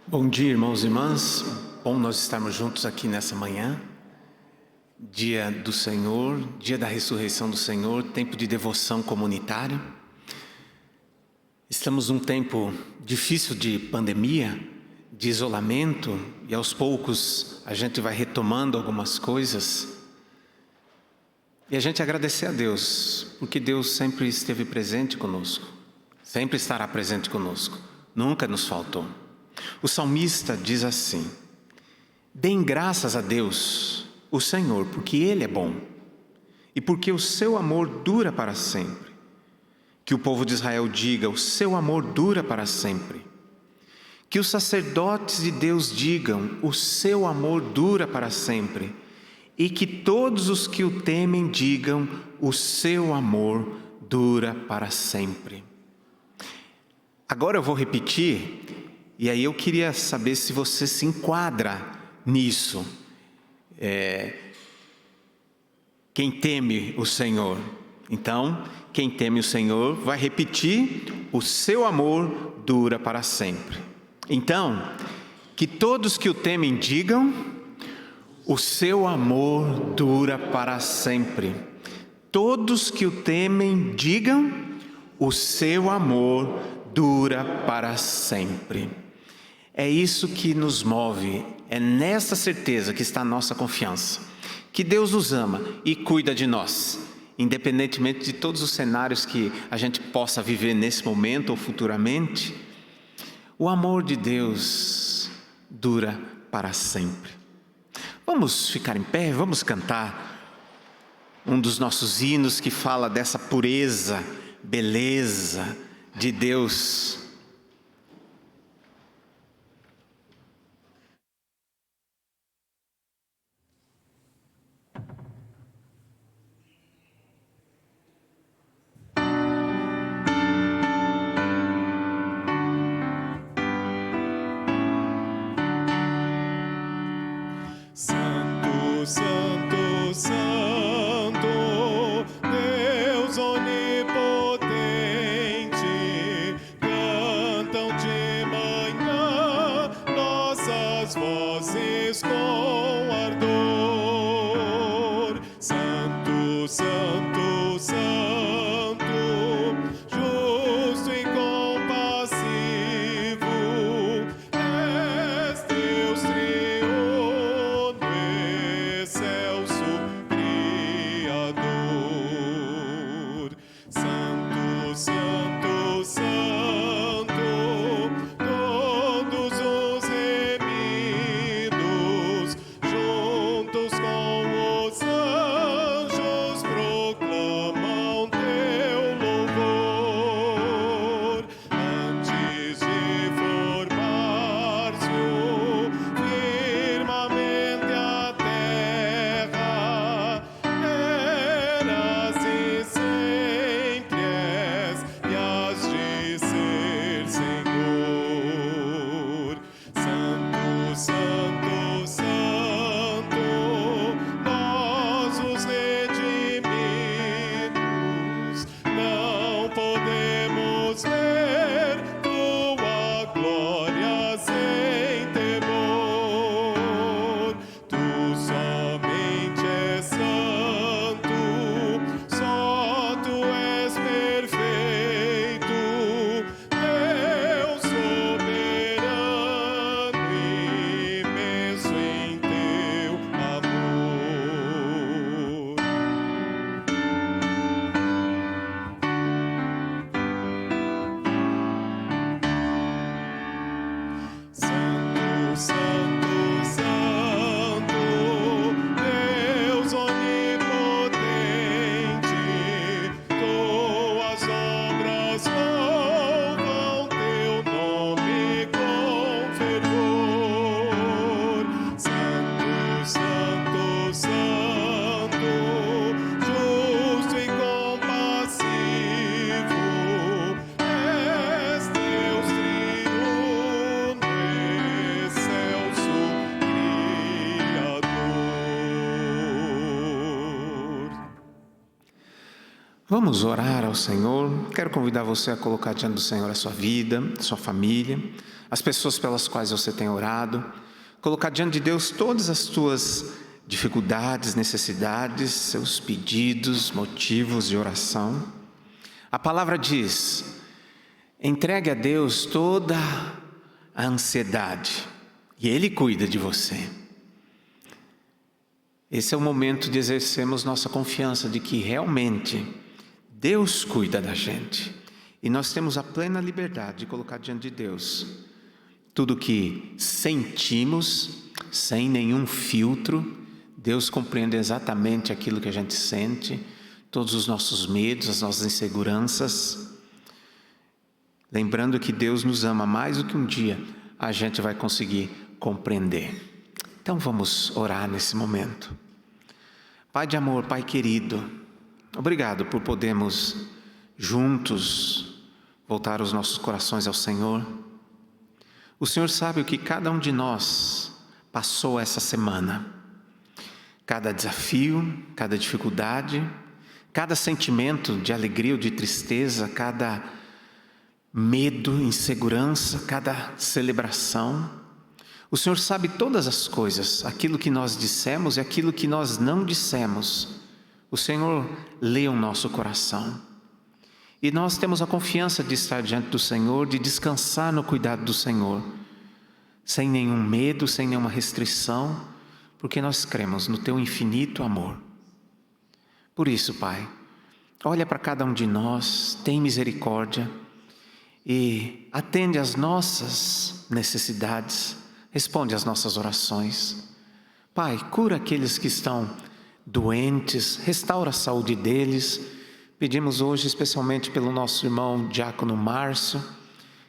Bom dia, irmãos e irmãs. Bom nós estarmos juntos aqui nessa manhã, dia do Senhor, dia da ressurreição do Senhor, tempo de devoção comunitária. Estamos num tempo difícil de pandemia, de isolamento, e aos poucos a gente vai retomando algumas coisas. E a gente agradecer a Deus, porque Deus sempre esteve presente conosco, sempre estará presente conosco, nunca nos faltou. O salmista diz assim: deem graças a Deus, o Senhor, porque Ele é bom e porque o seu amor dura para sempre. Que o povo de Israel diga: o seu amor dura para sempre. Que os sacerdotes de Deus digam: o seu amor dura para sempre. E que todos os que o temem digam: o seu amor dura para sempre. Agora eu vou repetir. E aí eu queria saber se você se enquadra nisso. Quem teme o Senhor. Então, quem teme o Senhor vai repetir: o seu amor dura para sempre. Então, que todos que o temem digam: o seu amor dura para sempre. Todos que o temem digam: o seu amor dura para sempre. É isso que nos move, é nessa certeza que está a nossa confiança, que Deus nos ama e cuida de nós, independentemente de todos os cenários que a gente possa viver nesse momento ou futuramente. O amor de Deus dura para sempre. Vamos ficar em pé, vamos cantar um dos nossos hinos que fala dessa pureza, beleza de Deus. Santo, Santo, Santo, Deus onipotente, cantam de manhã nossas vozes com ardor. Santo, Santo, Santo, justo e compassivo, és Deus triuno, excelso Criador. Vamos orar ao Senhor. Quero convidar você a colocar diante do Senhor a sua vida, a sua família, as pessoas pelas quais você tem orado. Colocar diante de Deus todas as tuas dificuldades, necessidades, seus pedidos, motivos de oração. A palavra diz: entregue a Deus toda a ansiedade e Ele cuida de você. Esse é o momento de exercermos nossa confiança de que realmente Deus cuida da gente. E nós temos a plena liberdade de colocar diante de Deus tudo que sentimos, sem nenhum filtro. Deus compreende exatamente aquilo que a gente sente, todos os nossos medos, as nossas inseguranças. Lembrando que Deus nos ama mais do que um dia a gente vai conseguir compreender. Então vamos orar nesse momento. Pai de amor, Pai querido, obrigado por podermos juntos voltar os nossos corações ao Senhor. O Senhor sabe o que cada um de nós passou essa semana. Cada desafio, cada dificuldade, cada sentimento de alegria ou de tristeza, cada medo, insegurança, cada celebração. O Senhor sabe todas as coisas, aquilo que nós dissemos e aquilo que nós não dissemos. O Senhor lê o nosso coração. E nós temos a confiança de estar diante do Senhor, de descansar no cuidado do Senhor, sem nenhum medo, sem nenhuma restrição, porque nós cremos no Teu infinito amor. Por isso, Pai, olha para cada um de nós, tem misericórdia e atende às nossas necessidades, responde às nossas orações. Pai, cura aqueles que estão doentes, restaura a saúde deles. Pedimos hoje especialmente pelo nosso irmão Diácono Márcio,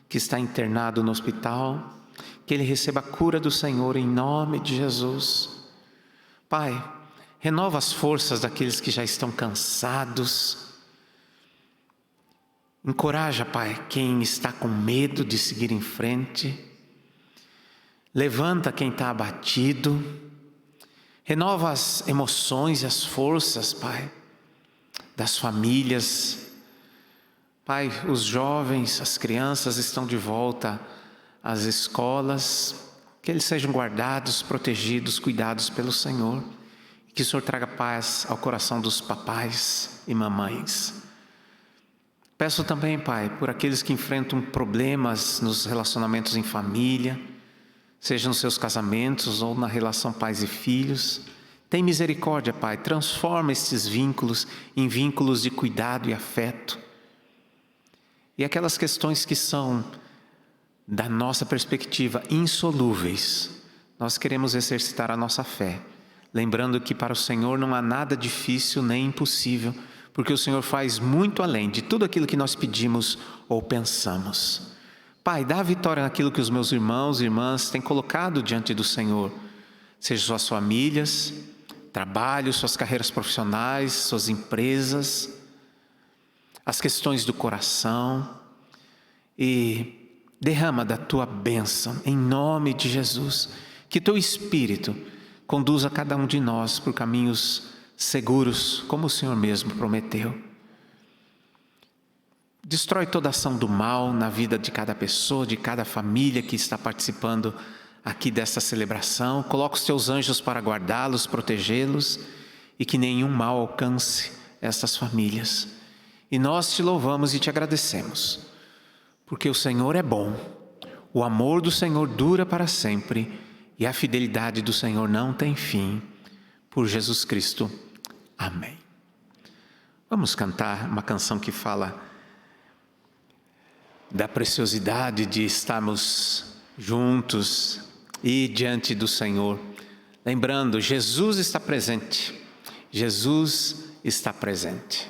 que está internado no hospital, que ele receba a cura do Senhor em nome de Jesus. Pai, renova as forças daqueles que já estão cansados. Encoraja, Pai, quem está com medo de seguir em frente. Levanta quem está abatido. Renova as emoções e as forças, Pai, das famílias. Pai, os jovens, as crianças estão de volta às escolas. Que eles sejam guardados, protegidos, cuidados pelo Senhor. E que o Senhor traga paz ao coração dos papais e mamães. Peço também, Pai, por aqueles que enfrentam problemas nos relacionamentos em família, seja nos seus casamentos ou na relação pais e filhos. Tem misericórdia, Pai, transforma estes vínculos em vínculos de cuidado e afeto. E aquelas questões que são, da nossa perspectiva, insolúveis, nós queremos exercitar a nossa fé, lembrando que para o Senhor não há nada difícil nem impossível, porque o Senhor faz muito além de tudo aquilo que nós pedimos ou pensamos. Pai, dá vitória naquilo que os meus irmãos e irmãs têm colocado diante do Senhor, seja suas famílias, trabalho, suas carreiras profissionais, suas empresas, as questões do coração, e derrama da Tua bênção, em nome de Jesus, que Teu Espírito conduza cada um de nós por caminhos seguros, como o Senhor mesmo prometeu. Destrói toda ação do mal na vida de cada pessoa, de cada família que está participando aqui desta celebração. Coloca os Teus anjos para guardá-los, protegê-los e que nenhum mal alcance estas famílias. E nós Te louvamos e Te agradecemos, porque o Senhor é bom, o amor do Senhor dura para sempre e a fidelidade do Senhor não tem fim. Por Jesus Cristo. Amém. Vamos cantar uma canção que fala da preciosidade de estarmos juntos e diante do Senhor. Lembrando, Jesus está presente. Jesus está presente.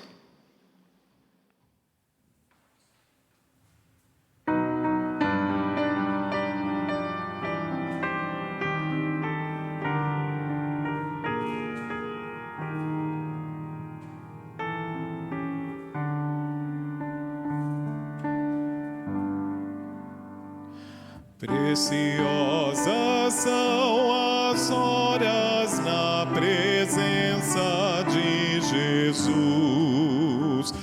Preciosas são as horas na presença de Jesus.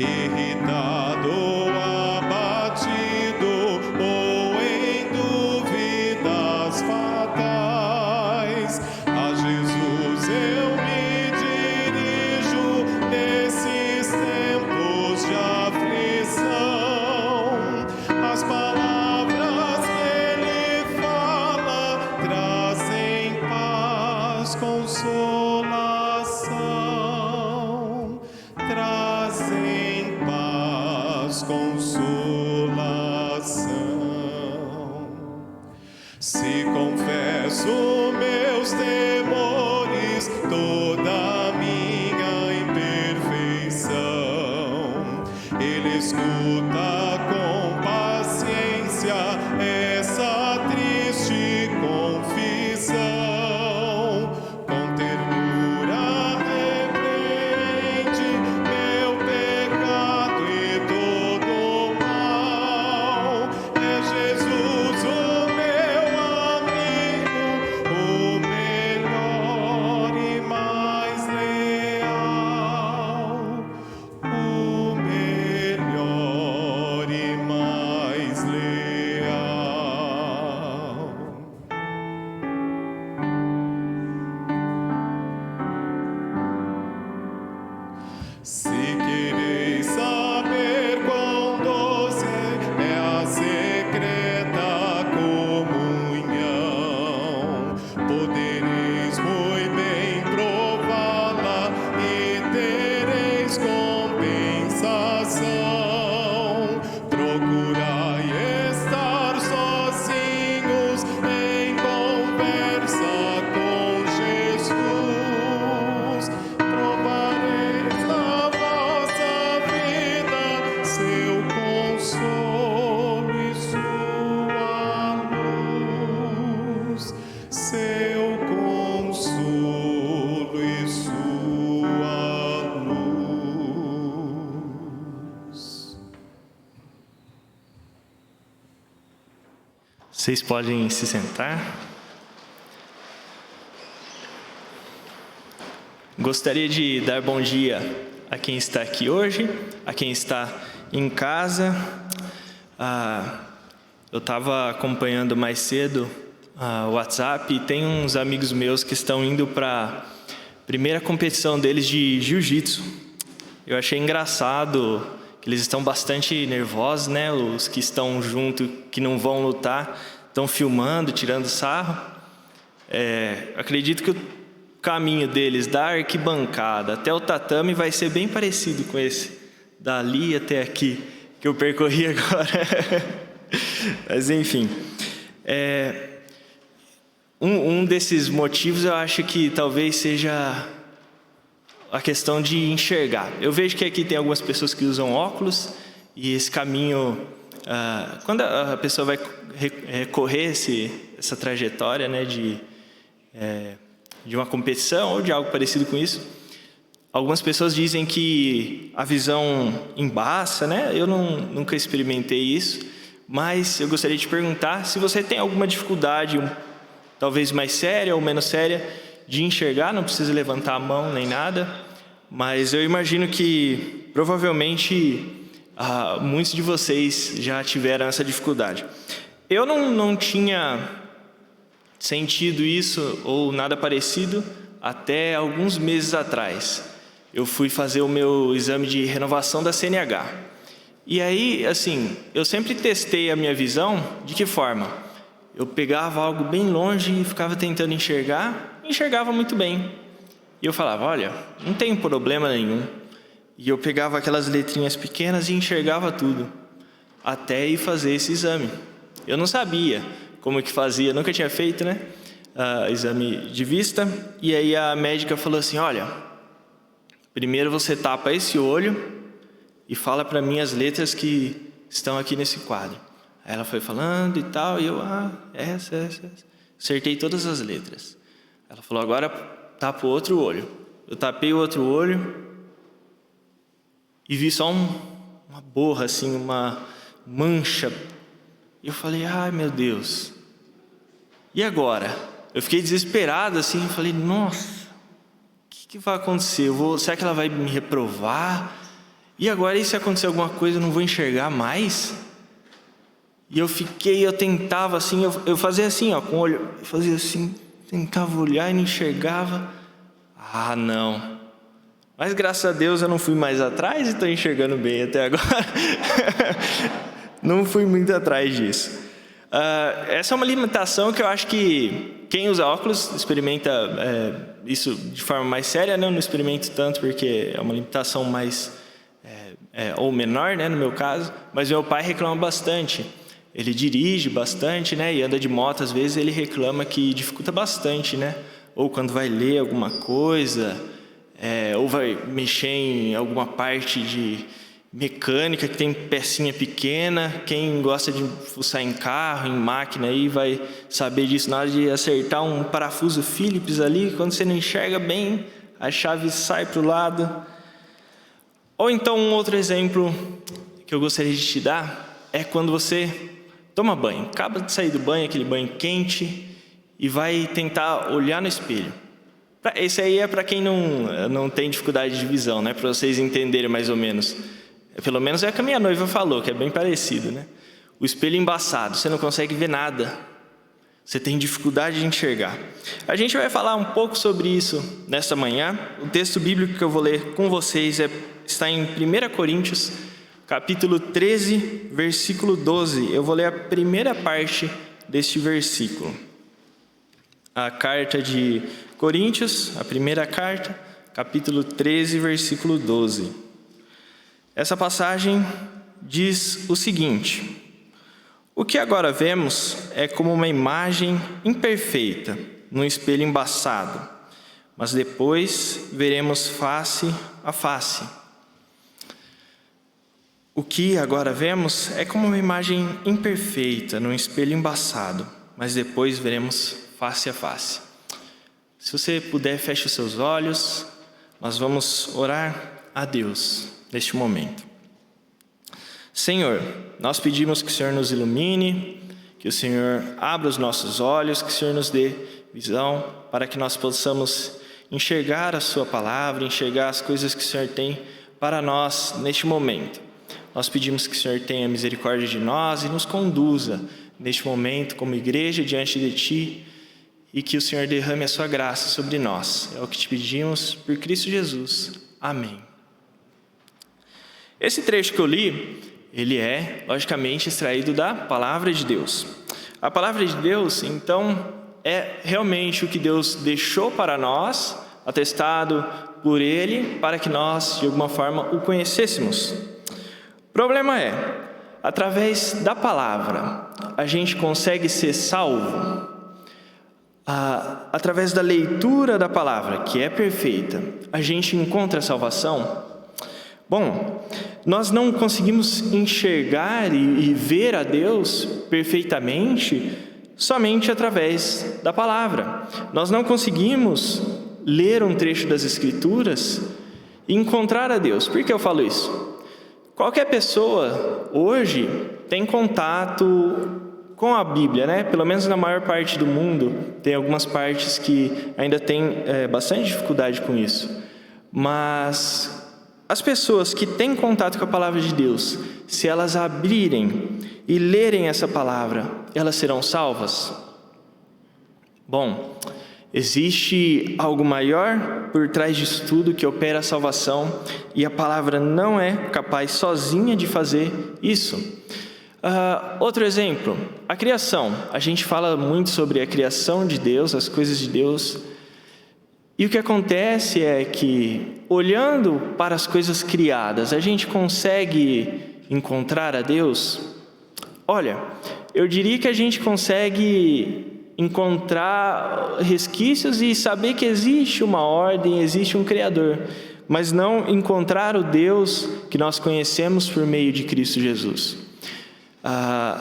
irritado, abatido ou em dúvidas fatais. A Jesus eu me dirijo nesses tempos de aflição. As palavras que Ele fala trazem paz, consolação, trazem paz, consolação. Se confesso meus temores, toda a minha imperfeição, Ele escuta com paciência essa triste confissão. Com ternura repreende meu pecado e todo o mal. É Jesus o meu amigo, o melhor e mais leal, o melhor e mais leal. Se quereis saber quão doce é a secreta comunhão, podereis muito bem prová-la e tereis compensação. Procurai estar sozinhos em conversa com Jesus. Provareis na vossa vida seu consolo e sua luz, seu consolo e sua luz. Vocês podem se sentar. Gostaria de dar bom dia a quem está aqui hoje, a quem está em casa. Eu estava acompanhando mais cedo o WhatsApp e tem uns amigos meus que estão indo para a primeira competição deles de jiu-jitsu. Eu achei engraçado que eles estão bastante nervosos, né? Os que estão junto, que não vão lutar, estão filmando, tirando sarro. Acredito que o caminho deles da arquibancada até o tatame vai ser bem parecido com esse dali até aqui que eu percorri agora. Mas enfim, um desses motivos eu acho que talvez seja a questão de enxergar. Eu vejo que aqui tem algumas pessoas que usam óculos e esse caminho, quando a pessoa vai recorrer essa trajetória, né, de uma competição ou de algo parecido com isso, algumas pessoas dizem que a visão embaça, né? Eu nunca experimentei isso, mas eu gostaria de te perguntar se você tem alguma dificuldade, talvez mais séria ou menos séria, de enxergar. Não precisa levantar a mão nem nada, mas eu imagino que provavelmente muitos de vocês já tiveram essa dificuldade. Eu não tinha sentido isso ou nada parecido até alguns meses atrás. Eu fui fazer o meu exame de renovação da CNH. E aí, assim, eu sempre testei a minha visão de que forma? Eu pegava algo bem longe e ficava tentando enxergar, enxergava muito bem. E eu falava, olha, não tem problema nenhum. E eu pegava aquelas letrinhas pequenas e enxergava tudo, até ir fazer esse exame. Eu não sabia como que fazia, nunca tinha feito, né? Exame de vista. E aí a médica falou assim, olha, primeiro você tapa esse olho e fala para mim as letras que estão aqui nesse quadro. Aí ela foi falando e tal, e eu, essa. Acertei todas as letras. Ela falou, agora tapa o outro olho. Eu tapei o outro olho e vi só uma borra, assim, uma mancha. E eu falei, ai meu Deus, e agora? Eu fiquei desesperado, assim, eu falei, nossa, o que vai acontecer? Será que ela vai me reprovar? E agora, e se acontecer alguma coisa, eu não vou enxergar mais? E eu tentava assim, eu fazia assim, com o olho, eu fazia assim, tentava olhar e não enxergava. Ah, não. Mas graças a Deus eu não fui mais atrás e estou enxergando bem até agora. Não fui muito atrás disso. Essa é uma limitação que eu acho que quem usa óculos experimenta isso de forma mais séria, né? Eu não experimento tanto porque é uma limitação mais ou menor, né, no meu caso. Mas meu pai reclama bastante. Ele dirige bastante, né, e anda de moto. Às vezes ele reclama que dificulta bastante, né? Ou quando vai ler alguma coisa, ou vai mexer em alguma parte de mecânica que tem pecinha pequena. Quem gosta de fuçar em carro, em máquina, aí vai saber disso. Na hora de acertar um parafuso Phillips ali, quando você não enxerga bem, a chave sai para o lado. Ou então um outro exemplo que eu gostaria de te dar é quando você toma banho, acaba de sair do banho, aquele banho quente, e vai tentar olhar no espelho. Esse aí é para quem não tem dificuldade de visão, né? Para vocês entenderem mais ou menos. Pelo menos é o que a minha noiva falou, que é bem parecido, né? O espelho embaçado, você não consegue ver nada. Você tem dificuldade de enxergar. A gente vai falar um pouco sobre isso nesta manhã. O texto bíblico que eu vou ler com vocês está em 1 Coríntios, capítulo 13, versículo 12. Eu vou ler a primeira parte deste versículo. A carta de Coríntios, a primeira carta, capítulo 13, versículo 12. Essa passagem diz o seguinte: o que agora vemos é como uma imagem imperfeita, num espelho embaçado, mas depois veremos face a face. O que agora vemos é como uma imagem imperfeita, num espelho embaçado, mas depois veremos face a face. Se você puder, feche os seus olhos. Nós vamos orar a Deus neste momento. Senhor, nós pedimos que o Senhor nos ilumine, que o Senhor abra os nossos olhos, que o Senhor nos dê visão, para que nós possamos enxergar a sua palavra, enxergar as coisas que o Senhor tem para nós neste momento. Nós pedimos que o Senhor tenha misericórdia de nós e nos conduza neste momento como igreja diante de Ti, e que o Senhor derrame a sua graça sobre nós. É o que te pedimos por Cristo Jesus. Amém. Esse trecho que eu li, ele é, logicamente, extraído da Palavra de Deus. A Palavra de Deus, então, é realmente o que Deus deixou para nós, atestado por Ele, para que nós, de alguma forma, o conhecêssemos. O problema é, através da Palavra, a gente consegue ser salvo. Através da leitura da Palavra, que é perfeita, a gente encontra a salvação? Bom, nós não conseguimos enxergar e ver a Deus perfeitamente somente através da Palavra. Nós não conseguimos ler um trecho das Escrituras e encontrar a Deus. Por que eu falo isso? Qualquer pessoa hoje tem contato com a Bíblia, né? Pelo menos na maior parte do mundo, tem algumas partes que ainda tem bastante dificuldade com isso. Mas as pessoas que têm contato com a palavra de Deus, se elas abrirem e lerem essa palavra, elas serão salvas? Bom, existe algo maior por trás disso tudo que opera a salvação, e a palavra não é capaz sozinha de fazer isso. Outro exemplo, a criação. A gente fala muito sobre a criação de Deus, as coisas de Deus. E o que acontece é que, olhando para as coisas criadas, a gente consegue encontrar a Deus? Olha, eu diria que a gente consegue encontrar resquícios e saber que existe uma ordem, existe um Criador, mas não encontrar o Deus que nós conhecemos por meio de Cristo Jesus.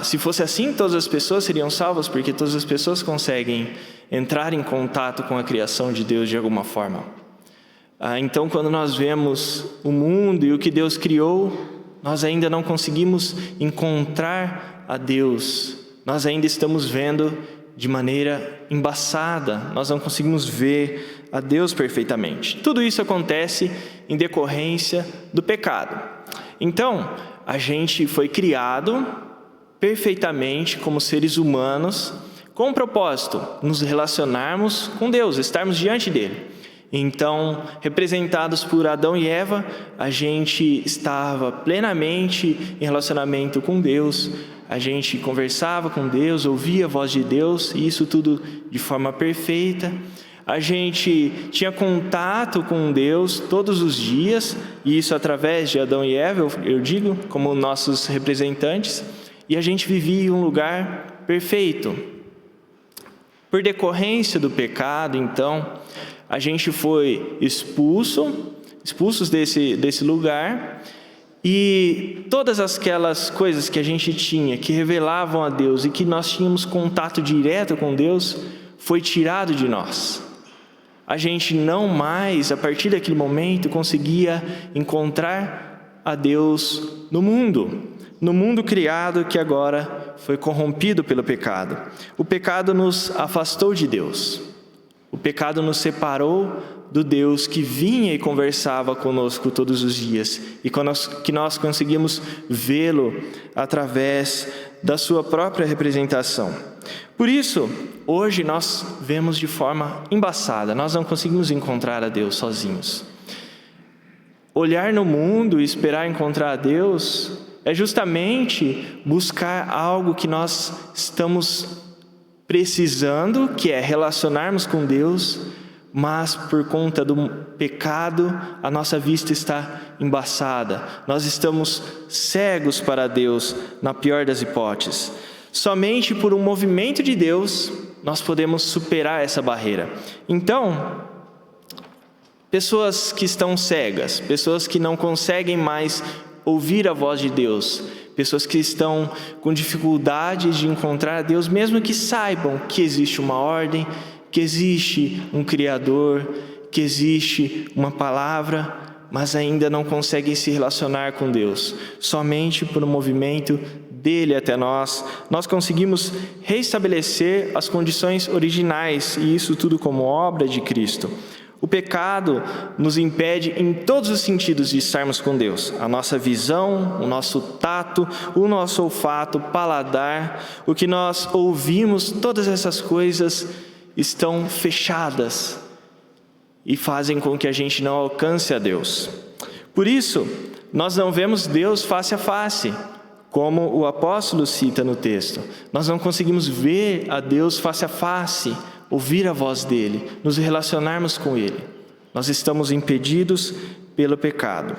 Se fosse assim, todas as pessoas seriam salvas, porque todas as pessoas conseguem entrar em contato com a criação de Deus de alguma forma. Então, quando nós vemos o mundo e o que Deus criou, nós ainda não conseguimos encontrar a Deus. Nós ainda estamos vendo de maneira embaçada. Nós não conseguimos ver a Deus perfeitamente. Tudo isso acontece em decorrência do pecado. Então, a gente foi criado perfeitamente como seres humanos, com um propósito, nos relacionarmos com Deus, estarmos diante dele. Então, representados por Adão e Eva, a gente estava plenamente em relacionamento com Deus, a gente conversava com Deus, ouvia a voz de Deus, e isso tudo de forma perfeita. A gente tinha contato com Deus todos os dias, e isso através de Adão e Eva, eu digo, como nossos representantes, e a gente vivia em um lugar perfeito. Por decorrência do pecado, então, a gente foi expulsos desse lugar, e todas aquelas coisas que a gente tinha, que revelavam a Deus e que nós tínhamos contato direto com Deus, foi tirado de nós. A gente não mais, a partir daquele momento, conseguia encontrar a Deus no mundo criado que agora foi corrompido pelo pecado. O pecado nos afastou de Deus. O pecado nos separou do Deus que vinha e conversava conosco todos os dias e que nós conseguimos vê-lo através da sua própria representação. Por isso, hoje nós vemos de forma embaçada, nós não conseguimos encontrar a Deus sozinhos. Olhar no mundo e esperar encontrar a Deus é justamente buscar algo que nós estamos precisando, que é relacionarmos com Deus, mas por conta do pecado, a nossa vista está embaçada. Nós estamos cegos para Deus, na pior das hipóteses. Somente por um movimento de Deus, nós podemos superar essa barreira. Então, pessoas que estão cegas, pessoas que não conseguem mais ouvir a voz de Deus, pessoas que estão com dificuldades de encontrar a Deus, mesmo que saibam que existe uma ordem, que existe um Criador, que existe uma palavra, mas ainda não conseguem se relacionar com Deus. Somente por um movimento dele até nós conseguimos restabelecer as condições originais, e isso tudo como obra de Cristo. O pecado nos impede em todos os sentidos de estarmos com Deus. A nossa visão, o nosso tato, o nosso olfato, paladar, o que nós ouvimos, todas essas coisas estão fechadas e fazem com que a gente não alcance a Deus. Por isso, nós não vemos Deus face a face, como o apóstolo cita no texto. Nós não conseguimos ver a Deus face a face, ouvir a voz dele, nos relacionarmos com ele. Nós estamos impedidos pelo pecado.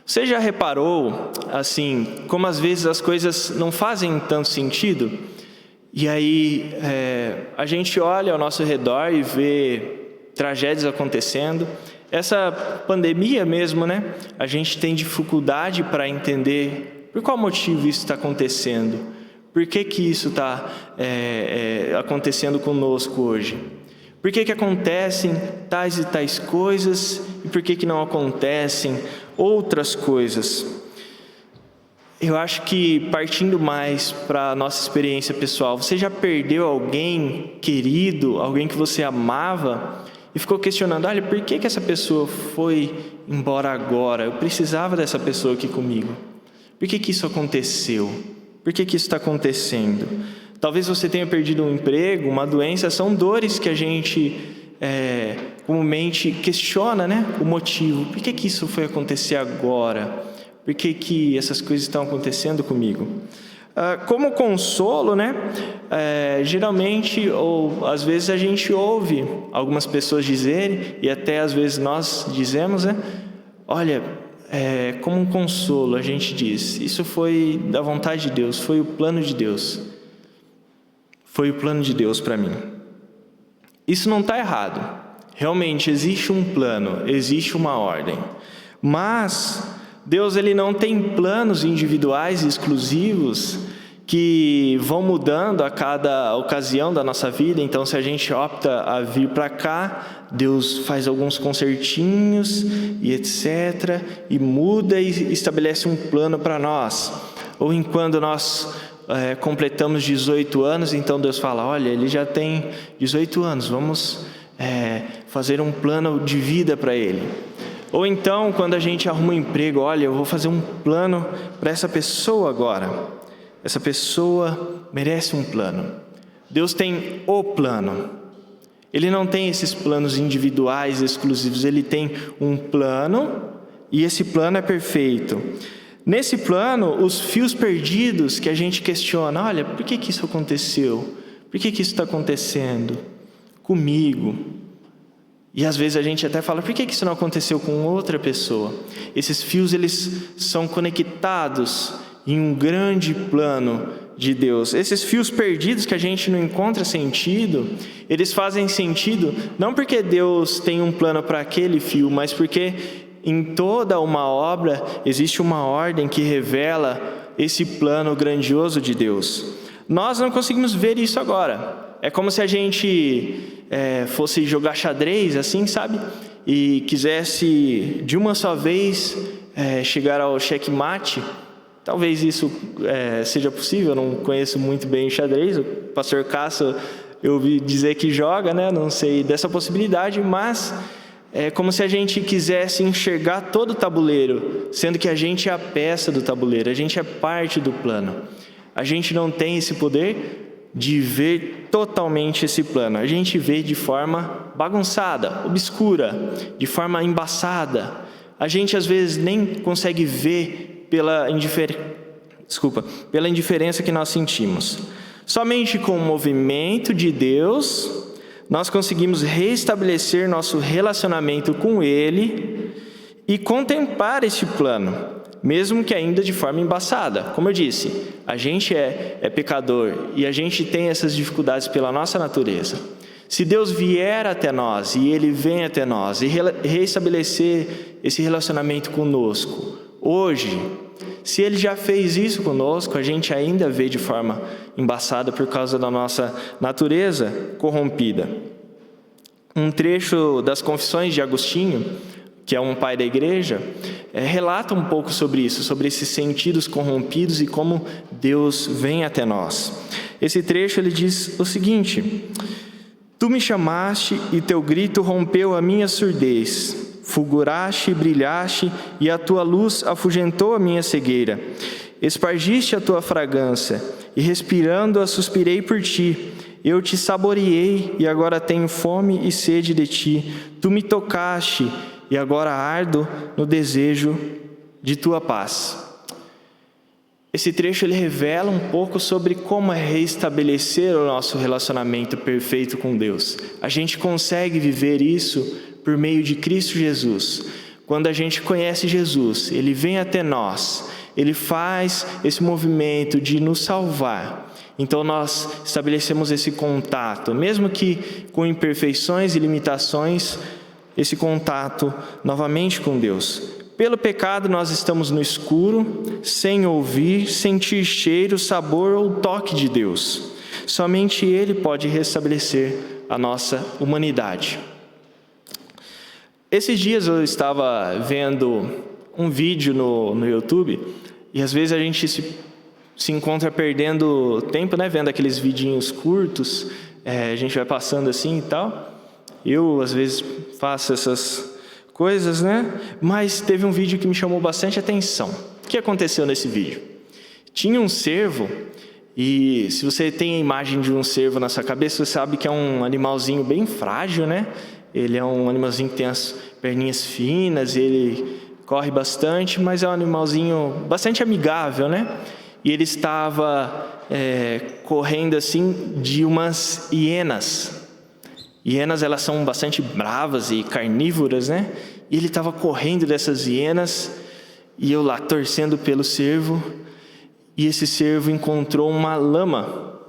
Você já reparou, assim, como às vezes as coisas não fazem tanto sentido? E aí a gente olha ao nosso redor e vê tragédias acontecendo. Essa pandemia mesmo, né? A gente tem dificuldade para entender por qual motivo isso está acontecendo. Por que isso está acontecendo conosco hoje? Por que acontecem tais e tais coisas e por que não acontecem outras coisas? Eu acho que partindo mais para a nossa experiência pessoal, você já perdeu alguém querido, alguém que você amava e ficou questionando, olha, por que essa pessoa foi embora agora? Eu precisava dessa pessoa aqui comigo. Por que isso aconteceu? Por que isso está acontecendo? Talvez você tenha perdido um emprego, uma doença, são dores que a gente comumente questiona, né? O motivo. Por que isso foi acontecer agora? Por que essas coisas estão acontecendo comigo? Como consolo, né? Geralmente, ou às vezes a gente ouve algumas pessoas dizerem, e até às vezes nós dizemos, né? Olha, como um consolo, a gente diz, isso foi da vontade de Deus, foi o plano de Deus. Foi o plano de Deus para mim. Isso não está errado. Realmente existe um plano, existe uma ordem. Mas Deus ele não tem planos individuais e exclusivos que vão mudando a cada ocasião da nossa vida. Então, se a gente opta a vir para cá, Deus faz alguns concertinhos e etc. E muda e estabelece um plano para nós. Ou enquanto nós completamos 18 anos, então Deus fala, olha, ele já tem 18 anos, vamos fazer um plano de vida para ele. Ou então, quando a gente arruma um emprego, olha, eu vou fazer um plano para essa pessoa agora. Essa pessoa merece um plano. Deus tem o plano. Ele não tem esses planos individuais, exclusivos. Ele tem um plano e esse plano é perfeito. Nesse plano, os fios perdidos que a gente questiona, olha, por que isso aconteceu? Por que isso está acontecendo comigo? E às vezes a gente até fala, por que isso não aconteceu com outra pessoa? Esses fios, eles são conectados em um grande plano de Deus. Esses fios perdidos que a gente não encontra sentido, eles fazem sentido não porque Deus tem um plano para aquele fio, mas porque em toda uma obra existe uma ordem que revela esse plano grandioso de Deus. Nós não conseguimos ver isso agora. É como se a gente fosse jogar xadrez, assim, sabe? E quisesse de uma só vez chegar ao checkmate. Talvez isso seja possível, eu não conheço muito bem o xadrez. O pastor Cássio, eu ouvi dizer que joga, né? Não sei dessa possibilidade, mas é como se a gente quisesse enxergar todo o tabuleiro, sendo que a gente é a peça do tabuleiro, a gente é parte do plano. A gente não tem esse poder de ver totalmente esse plano. A gente vê de forma bagunçada, obscura, de forma embaçada. A gente às vezes nem consegue ver pela indiferença que nós sentimos. Somente com o movimento de Deus, nós conseguimos restabelecer nosso relacionamento com Ele e contemplar esse plano, mesmo que ainda de forma embaçada. Como eu disse, a gente é pecador e a gente tem essas dificuldades pela nossa natureza. Se Deus vier até nós e Ele vem até nós e restabelecer esse relacionamento conosco, hoje, se Ele já fez isso conosco, a gente ainda vê de forma embaçada por causa da nossa natureza corrompida. Um trecho das Confissões de Agostinho, que é um pai da igreja, relata um pouco sobre isso, sobre esses sentidos corrompidos e como Deus vem até nós. Esse trecho ele diz o seguinte: Tu me chamaste e teu grito rompeu a minha surdez. Fulguraste e brilhaste, e a tua luz afugentou a minha cegueira. Espargiste a tua fragrância, e respirando-a suspirei por ti. Eu te saboreei, e agora tenho fome e sede de ti. Tu me tocaste, e agora ardo no desejo de tua paz. Esse trecho ele revela um pouco sobre como é restabelecer o nosso relacionamento perfeito com Deus. A gente consegue viver isso por meio de Cristo Jesus. Quando a gente conhece Jesus, Ele vem até nós, Ele faz esse movimento de nos salvar. Então nós estabelecemos esse contato, mesmo que com imperfeições e limitações, esse contato novamente com Deus. Pelo pecado nós estamos no escuro, sem ouvir, sentir cheiro, sabor ou toque de Deus. Somente Ele pode restabelecer a nossa humanidade. Esses dias eu estava vendo um vídeo no YouTube e às vezes a gente se encontra perdendo tempo, né? Vendo aqueles vidinhos curtos, a gente vai passando assim e tal. Eu às vezes faço essas coisas, né? Mas teve um vídeo que me chamou bastante atenção. O que aconteceu nesse vídeo? Tinha um cervo, e se você tem a imagem de um cervo na sua cabeça, você sabe que é um animalzinho bem frágil, né? Ele é um animalzinho que tem as perninhas finas, ele corre bastante, mas é um animalzinho bastante amigável, né? E ele estava correndo assim de umas hienas. Hienas, elas são bastante bravas e carnívoras, né? E ele estava correndo dessas hienas, e eu lá torcendo pelo cervo, e esse cervo encontrou uma lama,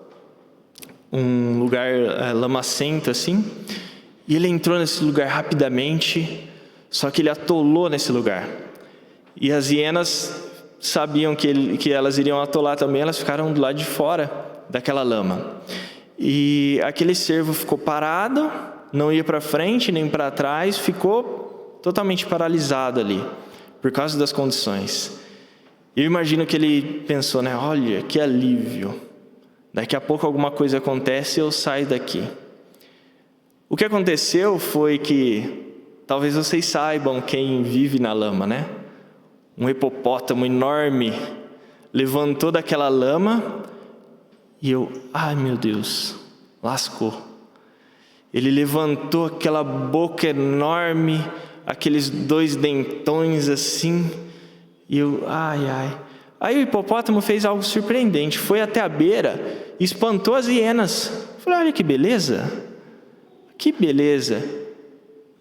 um lugar lamacento assim, e ele entrou nesse lugar rapidamente, só que ele atolou nesse lugar. E as hienas sabiam que elas iriam atolar também, elas ficaram do lado de fora daquela lama. E aquele cervo ficou parado, não ia para frente nem para trás, ficou totalmente paralisado ali, por causa das condições. Eu imagino que ele pensou, né? Olha, que alívio. Daqui a pouco alguma coisa acontece e eu saio daqui. O que aconteceu foi que talvez vocês saibam quem vive na lama, né? Um hipopótamo enorme levantou daquela lama e ai meu Deus, lascou. Ele levantou aquela boca enorme, aqueles 2 dentões assim, e ai. Aí o hipopótamo fez algo surpreendente, foi até a beira e espantou as hienas. Falei, olha que beleza,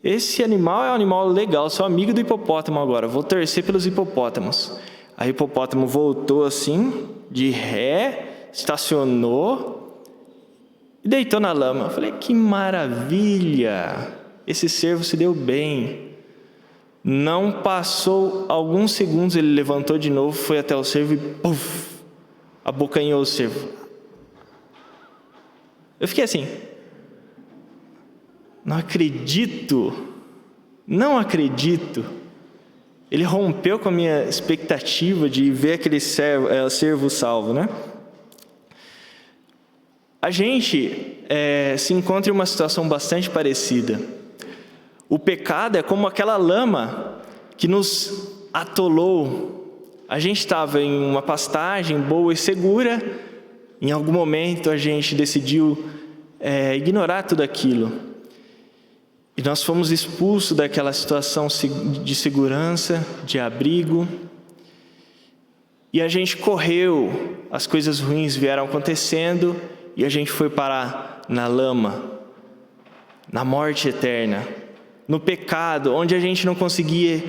esse animal é um animal legal, sou amigo do hipopótamo agora, vou torcer pelos hipopótamos. Aí o hipopótamo voltou assim, de ré, estacionou e deitou na lama. Falei, que maravilha, esse cervo se deu bem. Não passou alguns segundos, ele levantou de novo, foi até o cervo e puf, abocanhou o cervo. Eu fiquei assim, não acredito. Ele rompeu com a minha expectativa de ver aquele cervo salvo, né? A gente se encontra em uma situação bastante parecida. O pecado é como aquela lama que nos atolou. A gente estava em uma pastagem boa e segura. Em algum momento a gente decidiu ignorar tudo aquilo. E nós fomos expulsos daquela situação de segurança, de abrigo. E a gente correu, as coisas ruins vieram acontecendo e a gente foi parar na lama, na morte eterna, no pecado, onde a gente não conseguia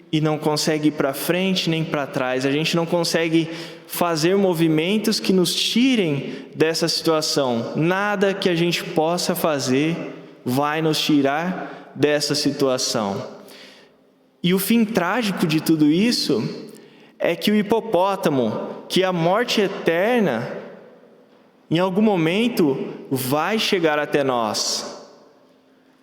e não consegue ir para frente nem para trás. A gente não consegue fazer movimentos que nos tirem dessa situação. Nada que a gente possa fazer vai nos tirar dessa situação. E o fim trágico de tudo isso é que o hipopótamo, que a morte eterna, em algum momento vai chegar até nós.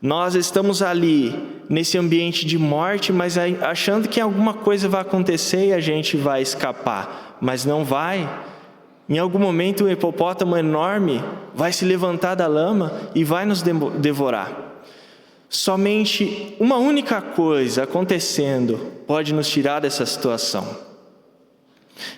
Nós estamos ali, nesse ambiente de morte, mas achando que alguma coisa vai acontecer e a gente vai escapar. Mas não vai. Em algum momento um hipopótamo enorme vai se levantar da lama e vai nos devorar. Somente uma única coisa acontecendo pode nos tirar dessa situação.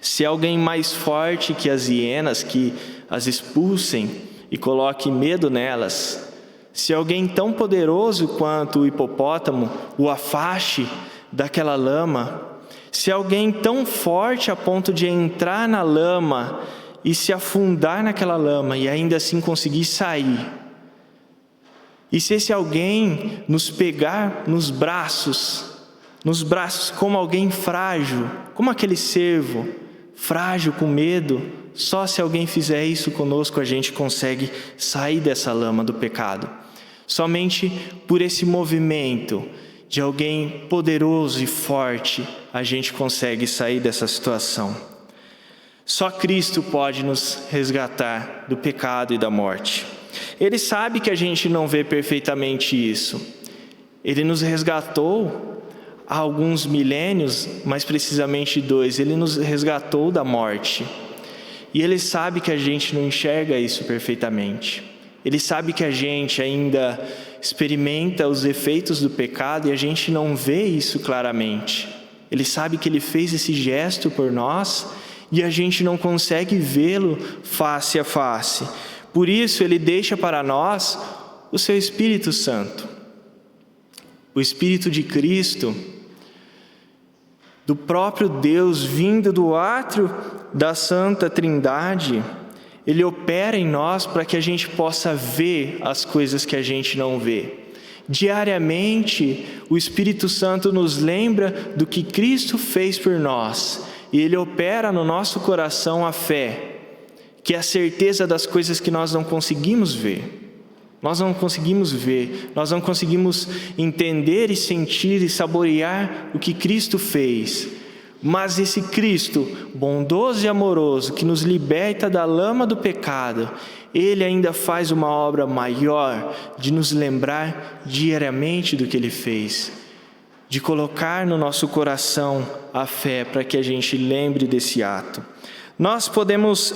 Se alguém mais forte que as hienas, que as expulsem e coloque medo nelas, se alguém tão poderoso quanto o hipopótamo o afaste daquela lama, se alguém tão forte a ponto de entrar na lama e se afundar naquela lama e ainda assim conseguir sair, e se esse alguém nos pegar nos braços como alguém frágil, como aquele cervo, frágil, com medo, só se alguém fizer isso conosco a gente consegue sair dessa lama do pecado. Somente por esse movimento de alguém poderoso e forte a gente consegue sair dessa situação. Só Cristo pode nos resgatar do pecado e da morte. Ele sabe que a gente não vê perfeitamente isso. Ele nos resgatou há alguns milênios, mais precisamente 2. Ele nos resgatou da morte. E Ele sabe que a gente não enxerga isso perfeitamente. Ele sabe que a gente ainda experimenta os efeitos do pecado e a gente não vê isso claramente. Ele sabe que Ele fez esse gesto por nós e a gente não consegue vê-lo face a face. Por isso Ele deixa para nós o Seu Espírito Santo. O Espírito de Cristo, do próprio Deus, vindo do átrio da Santa Trindade, Ele opera em nós para que a gente possa ver as coisas que a gente não vê. Diariamente, o Espírito Santo nos lembra do que Cristo fez por nós. E Ele opera no nosso coração a fé, que é a certeza das coisas que nós não conseguimos ver. Nós não conseguimos ver, nós não conseguimos entender e sentir e saborear o que Cristo fez. Mas esse Cristo, bondoso e amoroso, que nos liberta da lama do pecado, Ele ainda faz uma obra maior de nos lembrar diariamente do que Ele fez, de colocar no nosso coração a fé para que a gente lembre desse ato. Nós podemos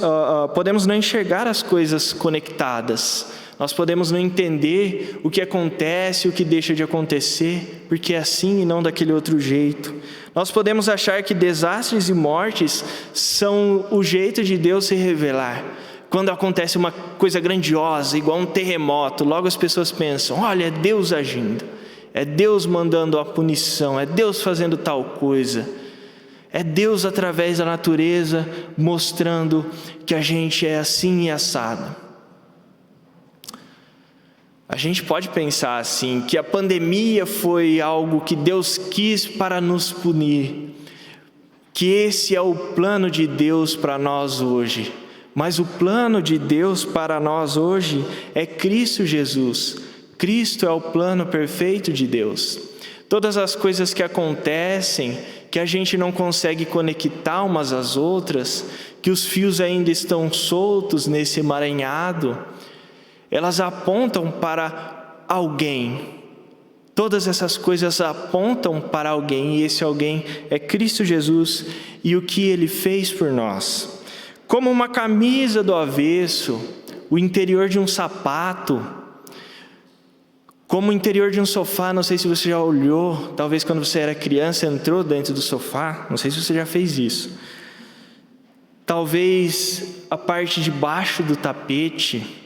não enxergar as coisas conectadas, Nós podemos não entender o que acontece, o que deixa de acontecer, porque é assim e não daquele outro jeito. Nós podemos achar que desastres e mortes são o jeito de Deus se revelar. Quando acontece uma coisa grandiosa, igual um terremoto, logo as pessoas pensam: olha, é Deus agindo, é Deus mandando a punição, é Deus fazendo tal coisa. É Deus através da natureza mostrando que a gente é assim e assado. A gente pode pensar assim, que a pandemia foi algo que Deus quis para nos punir, que esse é o plano de Deus para nós hoje. Mas o plano de Deus para nós hoje é Cristo Jesus. Cristo é o plano perfeito de Deus. Todas as coisas que acontecem, que a gente não consegue conectar umas às outras, que os fios ainda estão soltos nesse emaranhado, elas apontam para alguém. Todas essas coisas apontam para alguém, e esse alguém é Cristo Jesus e o que Ele fez por nós. Como uma camisa do avesso, o interior de um sapato, como o interior de um sofá. Não sei se você já olhou, talvez quando você era criança entrou dentro do sofá, não sei se você já fez isso. Talvez a parte de baixo do tapete,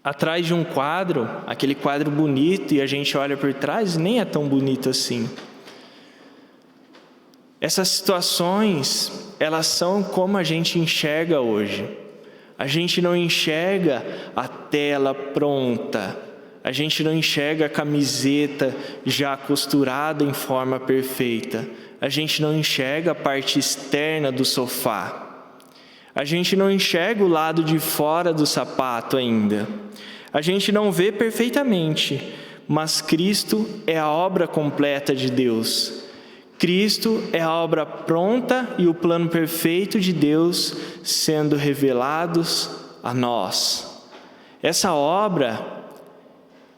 atrás de um quadro, aquele quadro bonito, e a gente olha por trás e nem é tão bonito assim. Essas situações, elas são como a gente enxerga hoje. A gente não enxerga a tela pronta, a gente não enxerga a camiseta já costurada em forma perfeita, a gente não enxerga a parte externa do sofá, a gente não enxerga o lado de fora do sapato ainda, a gente não vê perfeitamente, mas Cristo é a obra completa de Deus. Cristo é a obra pronta e o plano perfeito de Deus sendo revelados a nós. Essa obra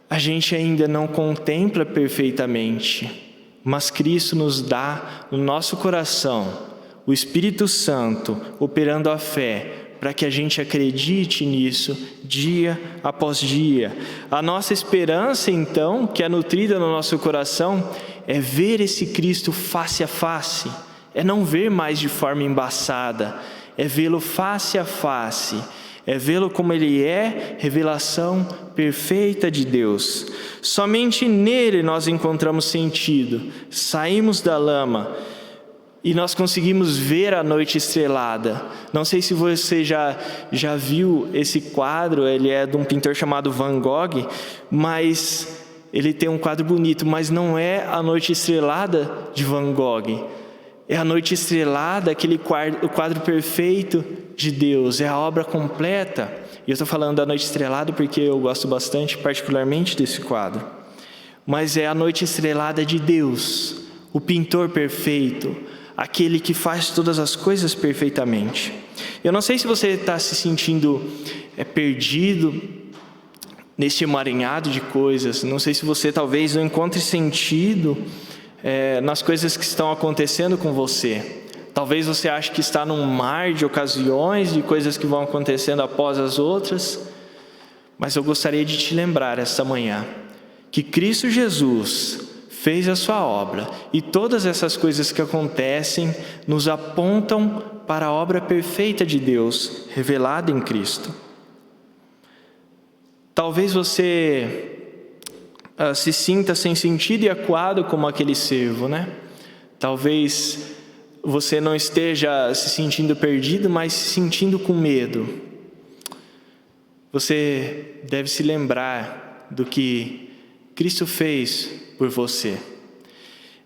a gente ainda não contempla perfeitamente, mas Cristo nos dá no nosso coração o Espírito Santo operando a fé, para que a gente acredite nisso dia após dia. A nossa esperança, então, que é nutrida no nosso coração, é ver esse Cristo face a face, é não ver mais de forma embaçada, é vê-lo face a face, é vê-lo como Ele é, revelação perfeita de Deus. Somente nele nós encontramos sentido, saímos da lama e nós conseguimos ver a noite estrelada. Não sei se você já viu esse quadro, ele é de um pintor chamado Van Gogh, mas ele tem um quadro bonito, mas não é a noite estrelada de Van Gogh. É a noite estrelada, o quadro perfeito de Deus, é a obra completa. E eu estou falando da noite estrelada porque eu gosto bastante, particularmente, desse quadro. Mas é a noite estrelada de Deus, o pintor perfeito, aquele que faz todas as coisas perfeitamente. Eu não sei se você está se sentindo perdido neste emaranhado de coisas. Não sei se você talvez não encontre sentido nas coisas que estão acontecendo com você. Talvez você ache que está num mar de ocasiões, de coisas que vão acontecendo após as outras. Mas eu gostaria de te lembrar esta manhã que Cristo Jesus fez a sua obra, e todas essas coisas que acontecem nos apontam para a obra perfeita de Deus, revelada em Cristo. Talvez você se sinta sem sentido e acuado como aquele servo, né? Talvez você não esteja se sentindo perdido, mas se sentindo com medo. Você deve se lembrar do que Cristo fez por você.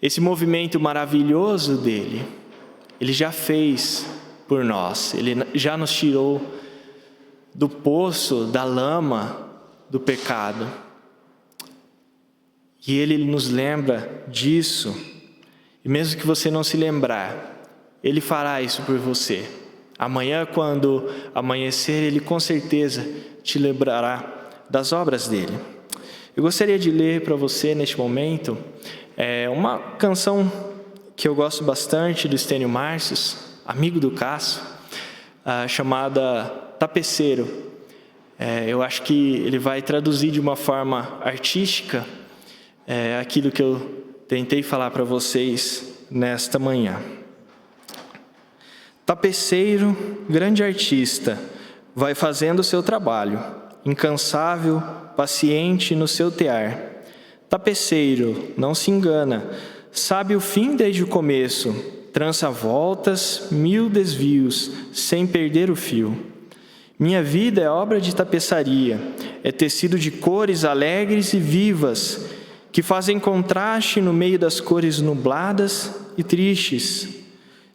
Esse movimento maravilhoso dele, Ele já fez por nós. Ele já nos tirou do poço, da lama, do pecado. E Ele nos lembra disso. E mesmo que você não se lembrar, Ele fará isso por você. Amanhã, quando amanhecer, Ele com certeza te lembrará das obras dele. Eu gostaria de ler para você neste momento uma canção que eu gosto bastante do Estênio Márcios, amigo do Cássio, chamada Tapeceiro. Eu acho que ele vai traduzir de uma forma artística aquilo que eu tentei falar para vocês nesta manhã. Tapeceiro, grande artista, vai fazendo o seu trabalho, incansável, paciente no seu tear. Tapeceiro, não se engana, sabe o fim desde o começo, trança voltas, 1000 desvios, sem perder o fio. Minha vida é obra de tapeçaria, é tecido de cores alegres e vivas, que fazem contraste no meio das cores nubladas e tristes.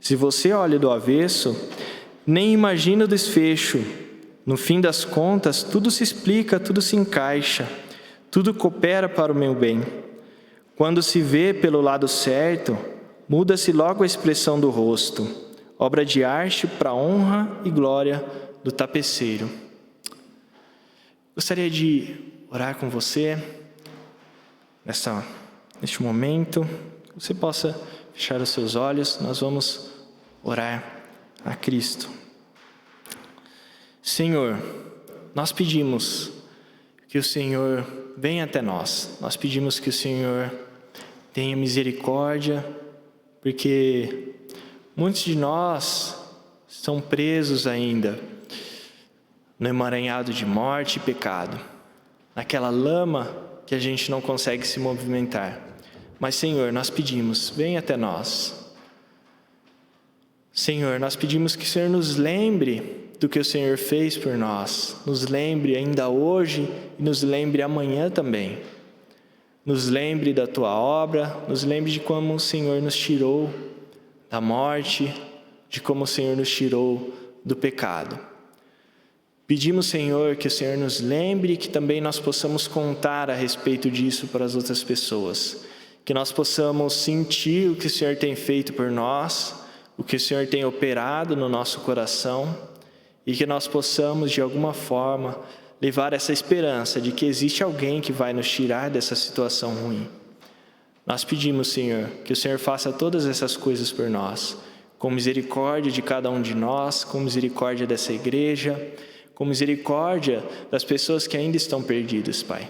Se você olha do avesso, nem imagina o desfecho. No fim das contas, tudo se explica, tudo se encaixa, tudo coopera para o meu bem. Quando se vê pelo lado certo, muda-se logo a expressão do rosto, obra de arte para a honra e glória do tapeceiro. Gostaria de orar com você neste momento. Você possa fechar os seus olhos, nós vamos orar a Cristo. Senhor, nós pedimos que o Senhor venha até nós. Nós pedimos que o Senhor tenha misericórdia, porque muitos de nós estão presos ainda no emaranhado de morte e pecado, naquela lama que a gente não consegue se movimentar. Mas, Senhor, nós pedimos, venha até nós. Senhor, nós pedimos que o Senhor nos lembre do que o Senhor fez por nós, nos lembre ainda hoje e nos lembre amanhã também. Nos lembre da Tua obra, nos lembre de como o Senhor nos tirou da morte, de como o Senhor nos tirou do pecado. Pedimos, Senhor, que o Senhor nos lembre e que também nós possamos contar a respeito disso para as outras pessoas. Que nós possamos sentir o que o Senhor tem feito por nós, o que o Senhor tem operado no nosso coração, e que nós possamos, de alguma forma, levar essa esperança de que existe alguém que vai nos tirar dessa situação ruim. Nós pedimos, Senhor, que o Senhor faça todas essas coisas por nós, com misericórdia de cada um de nós, com misericórdia dessa igreja, com misericórdia das pessoas que ainda estão perdidas, Pai.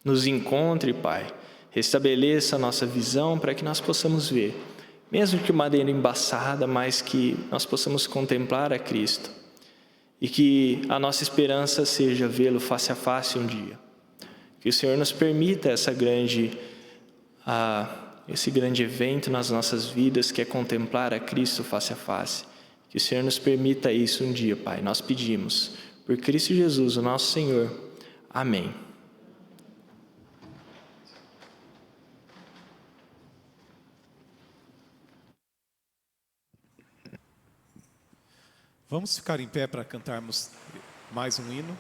Nos encontre, Pai, restabeleça a nossa visão para que nós possamos ver, mesmo que de maneira embaçada, mas que nós possamos contemplar a Cristo e que a nossa esperança seja vê-lo face a face um dia. Que o Senhor nos permita esse grande evento nas nossas vidas, que é contemplar a Cristo face a face. Que o Senhor nos permita isso um dia, Pai. Nós pedimos, por Cristo Jesus, o nosso Senhor. Amém. Vamos ficar em pé para cantarmos mais um hino.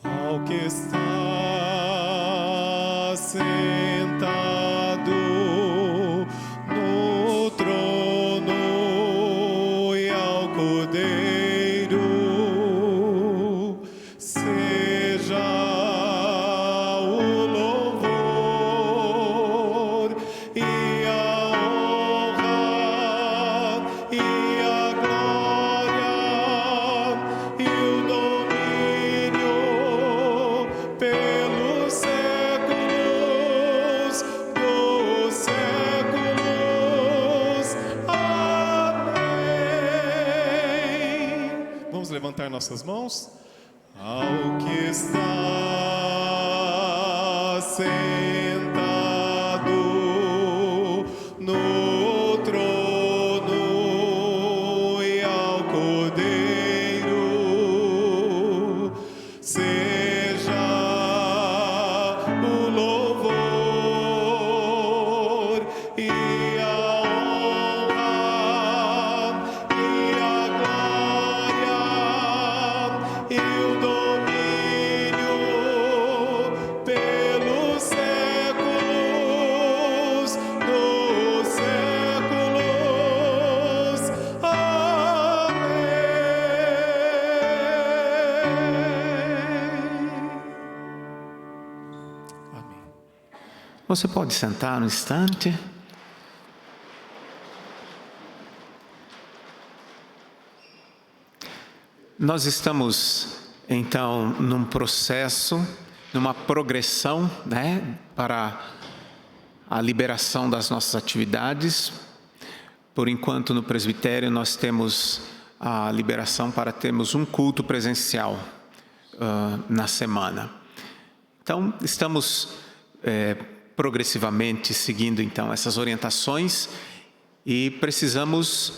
Ao que está sentado no trono e ao Cordeiro, seja o louvor e a honra e a glória e o domínio pelos séculos dos séculos. Amém. Vamos levantar nossas mãos. Ao que está sentado no trono e ao Cordeiro, seja o louvor e a honra e a glória e o domínio pelos séculos Você pode sentar um instante. Nós estamos, então, num processo, numa progressão, para a liberação das nossas atividades. Por enquanto, no presbitério, nós temos a liberação para termos um culto presencial na semana. Então, estamos progressivamente seguindo, então, essas orientações e precisamos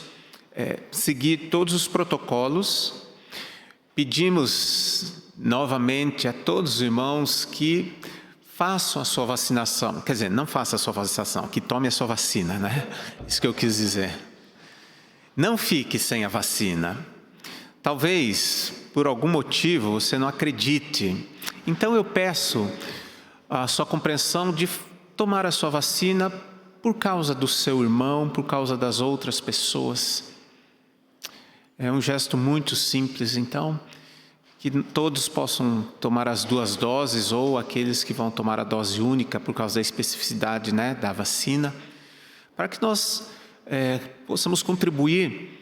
seguir todos os protocolos. Pedimos novamente a todos os irmãos que façam a sua vacinação. Quer dizer, não faça a sua vacinação, que tome a sua vacina, Isso que eu quis dizer. Não fique sem a vacina. Talvez, por algum motivo, você não acredite. Então eu peço a sua compreensão de tomar a sua vacina por causa do seu irmão, por causa das outras pessoas. É um gesto muito simples, então, que todos possam tomar as 2 doses, ou aqueles que vão tomar a dose única por causa da especificidade, da vacina, para que nós possamos contribuir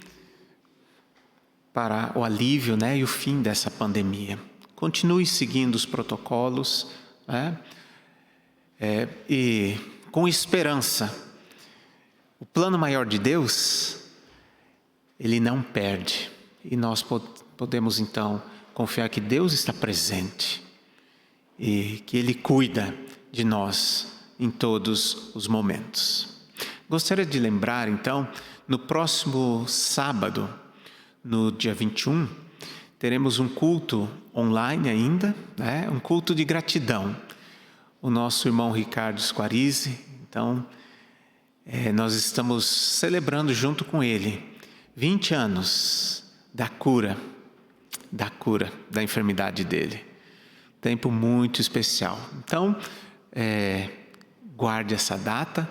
para o alívio, e o fim dessa pandemia. Continue seguindo os protocolos, e com esperança. O plano maior de Deus, Ele não perde. E nós podemos, então, confiar que Deus está presente e que Ele cuida de nós em todos os momentos. Gostaria de lembrar, então, no próximo sábado, no dia 21, teremos um culto online ainda, um culto de gratidão. O nosso irmão Ricardo Squarize, então, nós estamos celebrando junto com ele 20 anos da cura da enfermidade dele. Tempo muito especial. Então, guarde essa data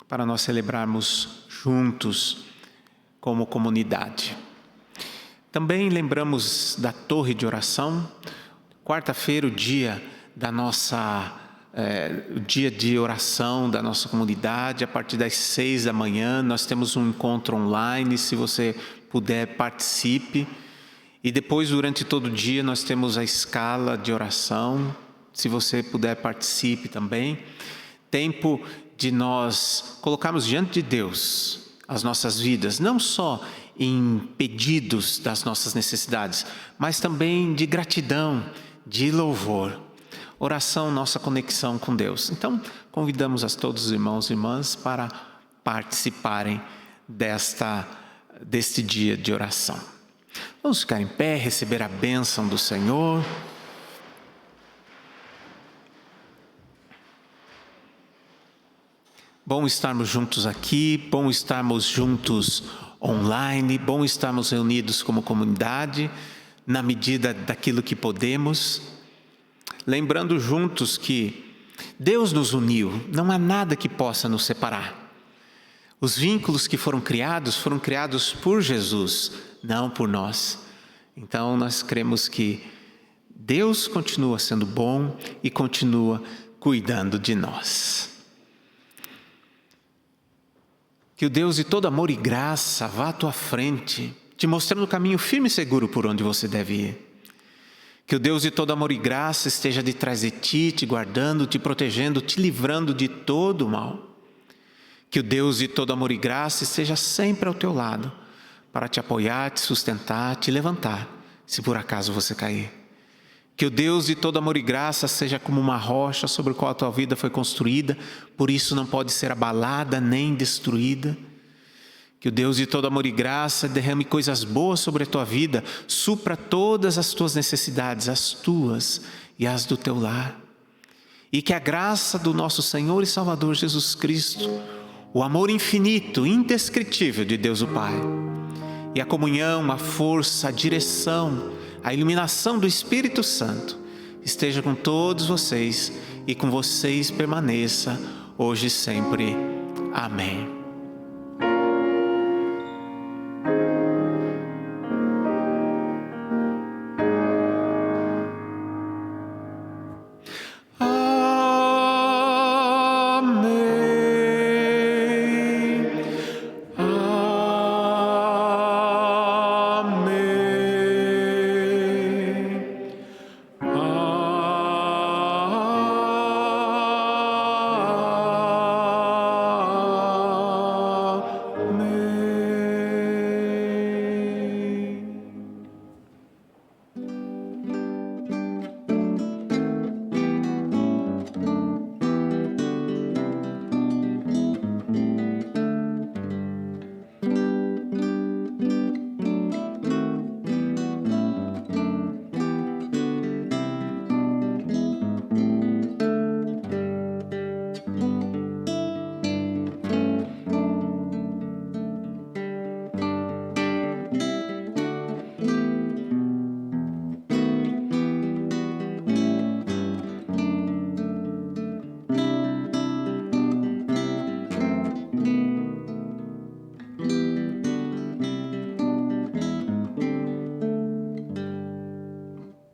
para nós celebrarmos juntos como comunidade. Também lembramos da torre de oração. Quarta-feira, o dia de oração da nossa comunidade, a partir das 6 da manhã, nós temos um encontro online. Se você puder, participe. E depois, durante todo o dia, nós temos a escala de oração. Se você puder, participe também. Tempo de nós colocarmos diante de Deus as nossas vidas, não só em pedidos das nossas necessidades, mas também de gratidão, de louvor. Oração, nossa conexão com Deus. Então, convidamos a todos os irmãos e irmãs para participarem deste dia de oração. Vamos ficar em pé, receber a bênção do Senhor. Bom estarmos juntos aqui, bom estarmos juntos online, bom estarmos reunidos como comunidade, na medida daquilo que podemos. Lembrando juntos que Deus nos uniu, não há nada que possa nos separar. Os vínculos que foram criados por Jesus, não por nós. Então nós cremos que Deus continua sendo bom e continua cuidando de nós. Que o Deus de todo amor e graça vá à tua frente, te mostrando o caminho firme e seguro por onde você deve ir. Que o Deus de todo amor e graça esteja de trás de ti, te guardando, te protegendo, te livrando de todo o mal. Que o Deus de todo amor e graça esteja sempre ao teu lado, para te apoiar, te sustentar, te levantar, se por acaso você cair. Que o Deus de todo amor e graça seja como uma rocha sobre a qual a tua vida foi construída, por isso não pode ser abalada nem destruída. Que o Deus de todo amor e graça derrame coisas boas sobre a tua vida, supra todas as tuas necessidades, as tuas e as do teu lar. E que a graça do nosso Senhor e Salvador Jesus Cristo, o amor infinito, indescritível de Deus o Pai, e a comunhão, a força, a direção, a iluminação do Espírito Santo esteja com todos vocês e com vocês permaneça hoje e sempre. Amém.